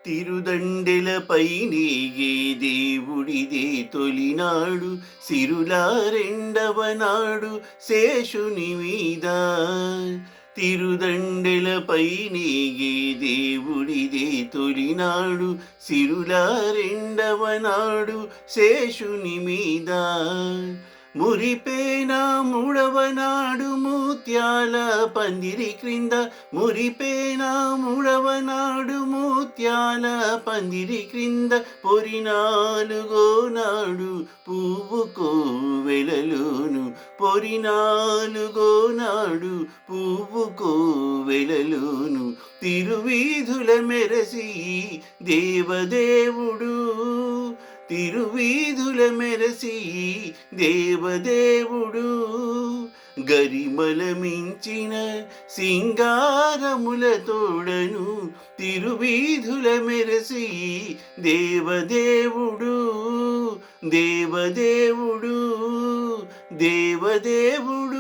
తిరుదండెలపై నీగే దేవుడిదే తొలినాడు సిరుల రెండవ నాడు శేషుని మీద. తిరుదండెలపై నీగే దేవుడిదే తొలినాడు సిరుల రెండవ నాడు శేషుని మీద. మురిపేన మూడవ నాడు ముత్యాల పందిరి క్రింద. మురిపేన మూడవ నాడు ముత్యాల పందిరి క్రింద. పొరినాలుగో నాడు పువ్వు కోవెలలోను. పొరినాలుగో నాడు పువ్వు కోవెలలోను. తిరువీధుల మెరసి దేవదేవుడు. తిరువీధుల మెరసి దేవదేవుడు. గరిమల మించిన సింగారముల తోడను. తిరువీధుల మెరసి దేవదేవుడు. దేవదేవుడు దేవదేవుడు.